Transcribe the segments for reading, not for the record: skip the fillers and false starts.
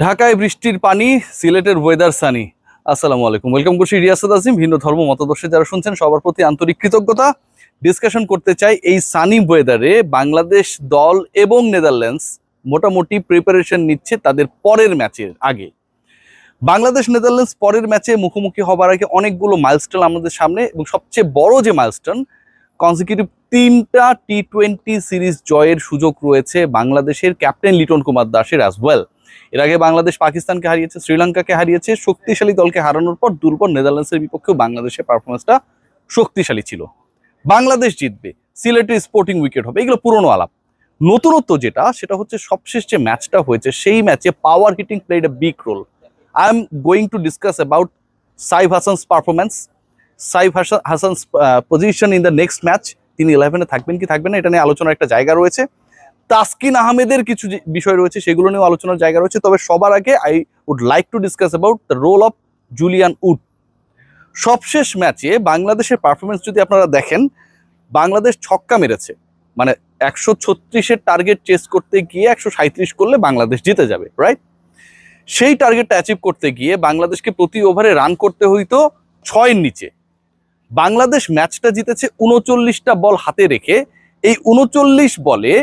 ঢাকায় বৃষ্টির পানি, সিলেটের ওয়েদার সানি। আসসালামু আলাইকুম, ওয়েলকাম করছি রিয়াসাত আজিম। ভিন্ন ধর্ম মতাদর্শে যারা শুনছেন সবার প্রতি আন্তরিক কৃতজ্ঞতা। ডিসকাশন করতে চাই এই সানি ওয়েদারে বাংলাদেশ দল এবং নেদারল্যান্ডস মোটামুটি প্রিপারেশন নিচ্ছে তাদের পরের ম্যাচের আগে। বাংলাদেশ নেদারল্যান্ডস পরের ম্যাচে মুখোমুখি হবার আগে অনেকগুলো মাইলস্টোন আমাদের সামনে, এবং সবচেয়ে বড় যে মাইলস্টোন, কনজিকিউটিভ 3টা টি-20 সিরিজ জয়ের সুযোগ রয়েছে বাংলাদেশের ক্যাপ্টেন লিটন কুমার দাসের অ্যাজ ওয়েল। এর আগে বাংলাদেশ পাকিস্তানকে হারিয়েছে, শ্রীলঙ্কাকে হারিয়েছে। শক্তিশালী দলকে হারানোর পর দুর্বল নেদারল্যান্ডসের বিপক্ষেও বাংলাদেশের পারফরমেন্সটা শক্তিশালী ছিল। বাংলাদেশ জিতবে, সিলেটের স্পোর্টিং উইকেট হবে, এগুলো পুরনো আলাপ। নতুনত্ব যেটা, সেটা হচ্ছে সবশেষ যে ম্যাচটা হয়েছে সেই ম্যাচে power hitting played a big role. I am going to discuss about Saif Hasan's performance, Saif Hasan's position in the next match. তিনি 11-এ থাকবেন কি থাকবেন না, এটা নিয়ে আলোচনার একটা জায়গা রয়েছে। তাসকিন আহমেদের কিছু বিষয় রয়েছে, সেগুলো নিয়েও আলোচনার জায়গা রয়েছে। তবে সবার আগে I would like to discuss about the role of Julian Wood. সবশেষ ম্যাচে বাংলাদেশের পারফরমেন্স যদি আপনারা দেখেন, বাংলাদেশ ছক্কা মেরেছে, মানে 136-এর টার্গেট চেস করতে গিয়ে 137 করলে বাংলাদেশ জিতে যাবে, রাইট? সেই টার্গেটটা অ্যাচিভ করতে গিয়ে বাংলাদেশকে প্রতি ওভারে রান করতে হইতো 6-এর নিচে। বাংলাদেশ ম্যাচটা জিতেছে 39টা বল হাতে রেখে। এই 39 বলে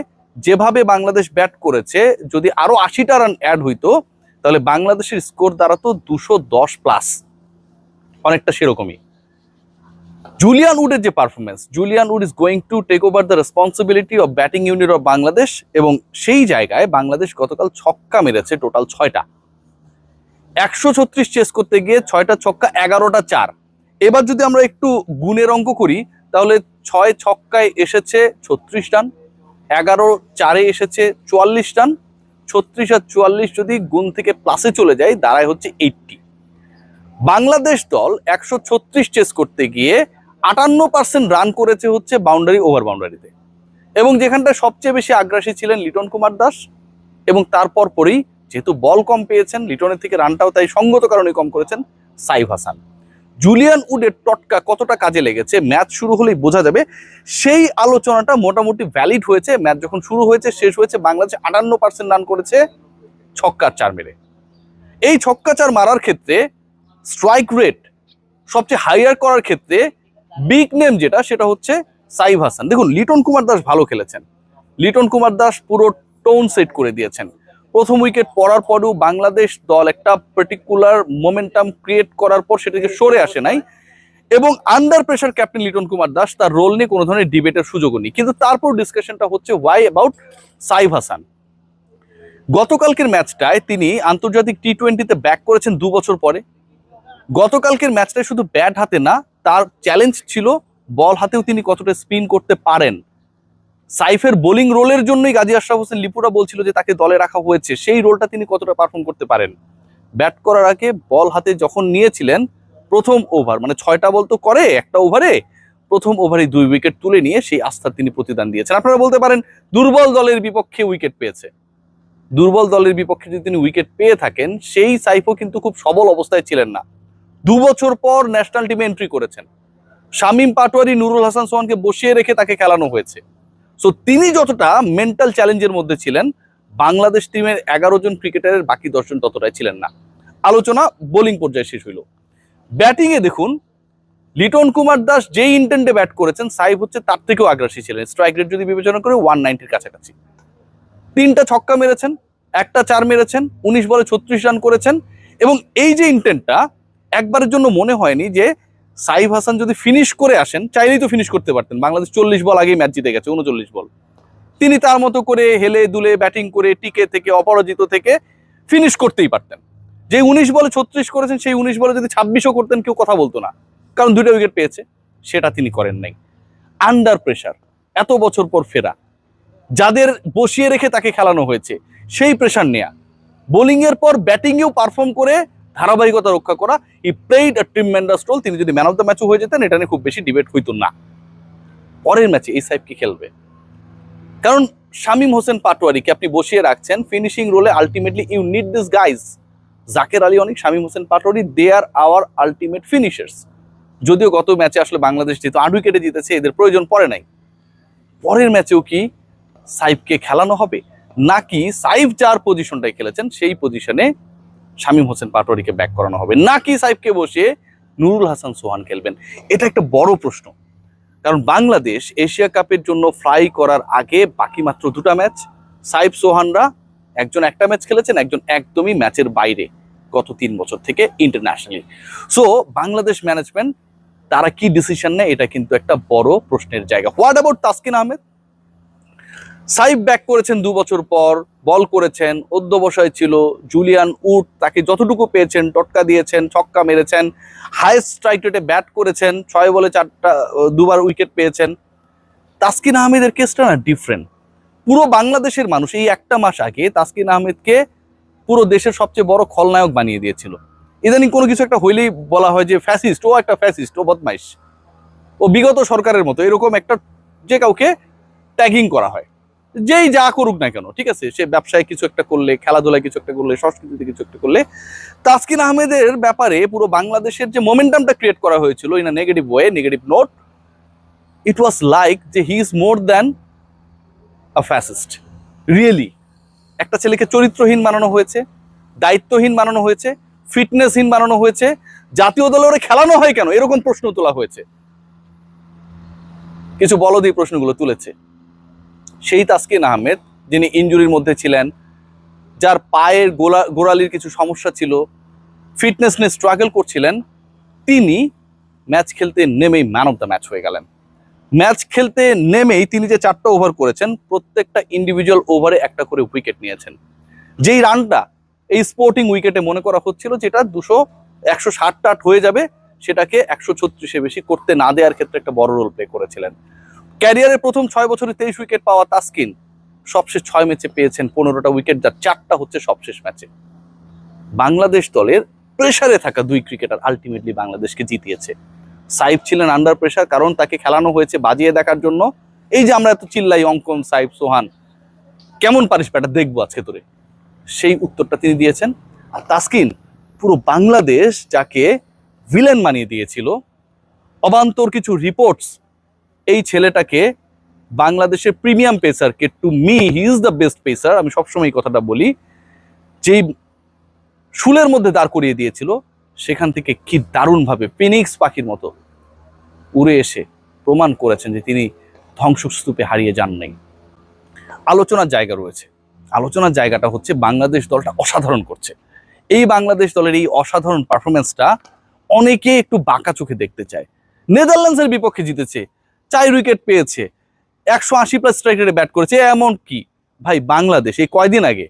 যেভাবে বাংলাদেশ ব্যাট করেছে, যদি আরো 80টা রান অ্যাড হইতো তাহলে বাংলাদেশের স্কোর দাঁড়াতো 210+, অনেকটা সেরকমই। জুলিয়ান উডের যে performance, Julian Wood is going to take over the responsibility of batting unit of Bangladesh, এবং সেই জায়গায় বাংলাদেশ গতকাল ছক্কা মেরেছে টোটাল 6টা। 136 চেস করতে গিয়ে 6টা ছক্কা, 11টা চার। এবার যদি আমরা একটু গুণের অঙ্ক করি, তাহলে 6 ছক্কায় এসেছে 36 রান, 11 চারে এসেছে 44 রান। 36 আর 44 যদি গুণ থেকে প্লাসে চলে যায়, দাঁড়ায় হচ্ছে 80। বাংলাদেশ দল 136 চেস করতে গিয়ে 58% রান করেছে হচ্ছে বাউন্ডারি ওভার বাউন্ডারিতে, এবং যেখানটা সবচেয়ে বেশি আগ্রাসী ছিলেন লিটন কুমার দাস, এবং তারপর পরেই যেহেতু বল কম পেয়েছেন, লিটনের থেকে রানটাও তাই সঙ্গত কারণে কম করেছেন সাইফ হাসান। জুলিয়ান উডের টটকা কতটা কাজে লেগেছে ম্যাচ শুরু হলেই বোঝা যাবে। সেই আলোচনাটা মোটামুটি ভ্যালিড হয়েছে। ম্যাচ যখন শুরু হয়েছে, শেষ হয়েছে, বাংলাদেশ 58% রান করেছে ছক্কা 4 মেরে। এই ছক্কা 4 মারার ক্ষেত্রে স্ট্রাইক রেট সবচেয়ে হাইয়ার করার ক্ষেত্রে বিগ নেম যেটা, সেটা হচ্ছে সাইফ হাসান। দেখুন, লিটন কুমার দাস ভালো খেলেছেন। লিটন কুমার দাস পুরো টোন সেট করে দিয়েছেন। প্রথম উইকেট পড়ার পরেও বাংলাদেশ দল একটা পার্টিকুলার মোমেন্টাম ক্রিয়েট করার পর সেটাকে সরে আসে নাই, এবং under pressure captain Liton Kumar Das, তার রোল নিয়ে কোনো ধরনের ডিবেটের সুযোগও নেই। কিন্তু তারপর ডিসকাশনটা হচ্ছে ওয়াই অ্যাবাউট সাইফ হাসান। গতকালকের ম্যাচটায় তিনি আন্তর্জাতিক টি-20-তে ব্যাক করেছেন 2 বছর পরে। গতকালকের ম্যাচটায় শুধু ব্যাট হাতে না, তার চ্যালেঞ্জ ছিল বল হাতেও তিনি কতটা স্পিন করতে পারেন। সাইফের বোলিং রোলের জন্যই গাজী আশরাফ হোসেন লিপুরা বলছিল যে তাকে দলে রাখা হয়েছে, সেই রোলটা তিনি কতটা পারফর্ম করতে পারেন। ব্যাট করার আগে বল হাতে যখন নিয়েছিলেন, প্রথম ওভার মানে 6টা বল তো করে একটা ওভারে, প্রথম ওভারে 2 উইকেট তুলে নিয়ে সেই আস্থার তিনি প্রতিদান দিয়েছেন। আপনারা বলতে পারেন দুর্বল দলের বিপক্ষে উইকেট পেয়েছে। দুর্বল দলের বিপক্ষে যদি তিনি উইকেট পেয়ে থাকেন, সেই সাইফও কিন্তু খুব সবল অবস্থায় ছিলেন না। 2 বছর পর ন্যাশনাল টিমে এন্ট্রি করেছেন। শামীম পাটোয়ারি, নুরুল হাসান সোহানকে বসিয়ে রেখে তাকে খেলানো হয়েছে। সো তিনি যতটা মেন্টাল চ্যালেঞ্জের মধ্যে ছিলেন, বাংলাদেশ টিমের 11 জন ক্রিকেটারের বাকি 10 জন ততটাই ছিলেন না। আলোচনা বোলিং পর্যায়ে শেষ হইল। ব্যাটিংয়ে দেখুন, লিটন কুমার দাস যেই ইন্টেন্টে ব্যাট করেছেন, সাইফ হচ্ছে তার থেকেও আগ্রাসী ছিলেন। স্ট্রাইক রেট যদি বিবেচনা করে 190-এর কাছাকাছি। 3টা ছক্কা মেরেছেন, 1টা চার মেরেছেন, 19 বলে 36 রান করেছেন। এবং এই যে ইন্টেন্টটা, একবারের জন্য মনে হয়নি যে সাইফ হাসান যদি ফিনিশ করে আসেন, চাইলেই তো ফিনিশ করতে পারতেন। বাংলাদেশ 40 বল আগেই ম্যাচ জিতে গেছে, 39 বল। তিনি তার মতো করে হেলে দুলে ব্যাটিং করে টিকে থেকে অপরাজিত থেকে ফিনিশ করতেই পারতেন। যে 19 বলে 36 করেছেন, সেই 19 বলে যদি 26ও করতেন, কেউ কথা বলতো না, কারণ 2টা উইকেট পেয়েছে। সেটা তিনি করেন নাই। আন্ডার প্রেসার, এত বছর পর ফেরা, যাদের বসিয়ে রেখে তাকে খেলানো হয়েছে, সেই প্রেসার নেয়া, বোলিং এর পর ব্যাটিংয়েও পারফর্ম করে ধারাবাহিকতা রক্ষা করা, হি প্লেইড আ ট্রিমেন্ডাস রোল। তিনি যদি ম্যান অফ দ্য ম্যাচও হয়ে যেতেন, এটা নিয়ে খুব বেশি ডিবেট হইতো না। পরের ম্যাচে এই সাইফ কি খেলবে? কারণ শামীম হোসেন পাটোয়ারিকে আপনি বসিয়ে রাখছেন ফিনিশিং রোলে। Ultimately you need this guys. Zaker Ali অনেক, Shamim Hossain Patwari, they are our ultimate finishers. যদিও গত ম্যাচে আসলে বাংলাদেশ যেহেতু 8 উইকেটে জিতেছে, এদের প্রয়োজন পড়ে নাই। পরের ম্যাচেও কি সাইফকে খেলানো হবে, নাকি সাইফ যার পজিশনটাই খেলেছেন সেই পজিশনে শামীম হোসেন পাটোয়ারিকে ব্যাক করানো হবে, নাকি সাইফকে বসিয়ে নুরুল হাসান সোহান খেলবেন? এটা একটা বড় প্রশ্ন। কারণ বাংলাদেশ এশিয়া কাপের জন্য ফ্লাই করার আগে বাকি মাত্র 2টা ম্যাচ। সাইফ সোহানরা একজন একটা ম্যাচ খেলেছেন, একজন একদমই ম্যাচের বাইরে গত 3 বছর থেকে ইন্টারন্যাশনালি। সো বাংলাদেশ ম্যানেজমেন্ট তারা কি ডিসিশন নেয়, এটা কিন্তু একটা বড় প্রশ্নের জায়গা। What about Taskin Ahmed? Saif back করেছেন 2 বছর পর, বল করেছেন, অধ্যবসায় ছিল। জুলিয়ান উড তাকে যতটুকু পেয়েছেন টটকা দিয়েছেন, ছক্কা মেরেছেন, হাইয়েস্ট স্ট্রাইক রেটে ব্যাট করেছেন, 6 বলে 2বার উইকেট পেয়েছেন। তাসকিন আহমেদের কেসটা না ডিফারেন্ট। পুরো বাংলাদেশের মানুষ এই একটা মাস আগে তাসকিন আহমেদকে পুরো দেশের সবচেয়ে বড় খলনায়ক বানিয়ে দিয়েছিল। ইদানিং কোনো কিছু একটা হইলেই বলা হয় যে ফ্যাসিস্ট, ও একটা ফ্যাসিস্ট, ও বদমাইশ, ও বিগত সরকারের মতো, এরকম একটা যে কাউকে ট্যাগিং করা হয়, যেই যা করুক না কেন, ঠিক আছে, সে ব্যবসায় কিছু একটা করলে, খেলাধুলায় কিছু একটা করলে, সংস্কৃতিতে কিছু একটা করলে। তাসকিন আহমেদের ব্যাপারে পুরো বাংলাদেশের যে মোমেন্টামটা ক্রিয়েট করা হয়েছিল in a negative way, negative note, it was like যে he is more than a fascist. Really একটা ছেলেকে চরিত্রহীন বানানো হয়েছে, দায়িত্বহীন বানানো হয়েছে, ফিটনেসহীন বানানো হয়েছে, জাতীয় দলে ওরে খেলানো হয় কেন এরকম প্রশ্ন তোলা হয়েছে। কিছু বলদ এই প্রশ্নগুলো তুলেছে। সেই তাসকিন আহমেদ যিনি ইনজুরির মধ্যে ছিলেন, যার পায়ের গোড়ালির কিছু সমস্যা ছিল, ফিটনেস নিয়ে স্ট্রাগল করছিলেন, তিনি ম্যাচ খেলতে নেমেই ম্যান অফ দ্য ম্যাচ হয়ে গেলেন। ম্যাচ খেলতে নেমেই তিনি যে 4টা ওভার করেছেন, প্রত্যেকটা ইন্ডিভিজুয়াল ওভারে একটা করে উইকেট নিয়েছেন। যেই রানটা এই স্পোর্টিং উইকেটে মনে করা হচ্ছিল যেটা 160 হয়ে যাবে, সেটাকে 136-এ বেশি করতে না দেওয়ার ক্ষেত্রে একটা বড় রোল প্লে করেছিলেন। ক্যারিয়ারের প্রথম 6 বছরে 23 উইকেট পাওয়া তাসকিন সবশেষ 6 ম্যাচে পেয়েছেন 15টা উইকেট, যার 4টা হচ্ছে সবশেষ ম্যাচে। বাংলাদেশ দলের প্রেসারে থাকা 2 ক্রিকেটার আলটিমেটলি বাংলাদেশকে জিতিয়েছে। সাইফ ছিলেন আন্ডার প্রেসার, কারণ তাকে খেলানো হয়েছে বাজিয়ে দেখার জন্য। এই যে আমরা এত চিল্লাই অঙ্কন, সাইফ, সোহান, কেমন পারিস ব্যাটা দেখবো আজকে তোরে, সেই উত্তরটা তিনি দিয়েছেন। আর তাসকিন পুরো বাংলাদেশ যাকে ভিলেন বানিয়ে দিয়েছিল, অবান্তর কিছু রিপোর্টস এই ছেলেটাকে বাংলাদেশের প্রিমিয়াম পেসারকে, to me he is the best pacer, আমি সবসময় এই কথাটা বলি, যেই শুলের মধ্যে দাঁড় করিয়ে দিয়েছিল, সেখান থেকে কি দারুণভাবে ফিনিক্স পাখির মতো উড়ে এসে প্রমাণ করেছেন যে তিনি ধ্বংসস্তূপে হারিয়ে যান নাই। আলোচনার জায়গা রয়েছে। আলোচনার জায়গাটা হচ্ছে বাংলাদেশ দলটা অসাধারণ করছে। এই বাংলাদেশ দলের এই অসাধারণ পারফরমেন্সটা অনেকে একটু বাঁকা চোখে দেখতে চায়। নেদারল্যান্ডসের বিপক্ষে জিতেছে, 4 উইকেট পেয়েছে, 180+ স্ট্রাইক রেটে ব্যাট করেছে। এমন কি ভাই, বাংলাদেশ এই কয়দিন আগে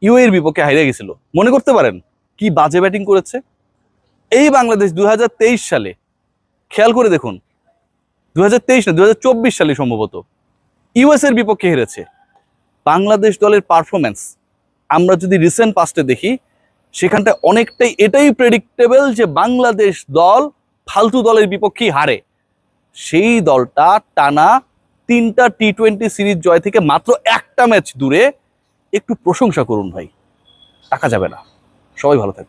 ইউএর বিপক্ষে হারিয়ে গেছিল, মনে করতে পারেন কি বাজে ব্যাটিং করেছে। এই বাংলাদেশ 2023 সালে, খেয়াল করে দেখুন, 2023 না 2024 সালে সম্ভবত ইউএস এর বিপক্ষে হেরেছে। বাংলাদেশ দলের পারফরমেন্স আমরা যদি রিসেন্ট পাস্টে দেখি, সেখানটা অনেকটাই এটাই প্রেডিক্টেবল যে বাংলাদেশ দল ফালতু দলের বিপক্ষেই হারে। সেই দলটা টানা 3টা টি20 সিরিজ জয় থেকে মাত্র 1টা ম্যাচ দূরে। একটু প্রশংসা করুন ভাই, টাকা যাবে না। সবাই ভালো থাকবে।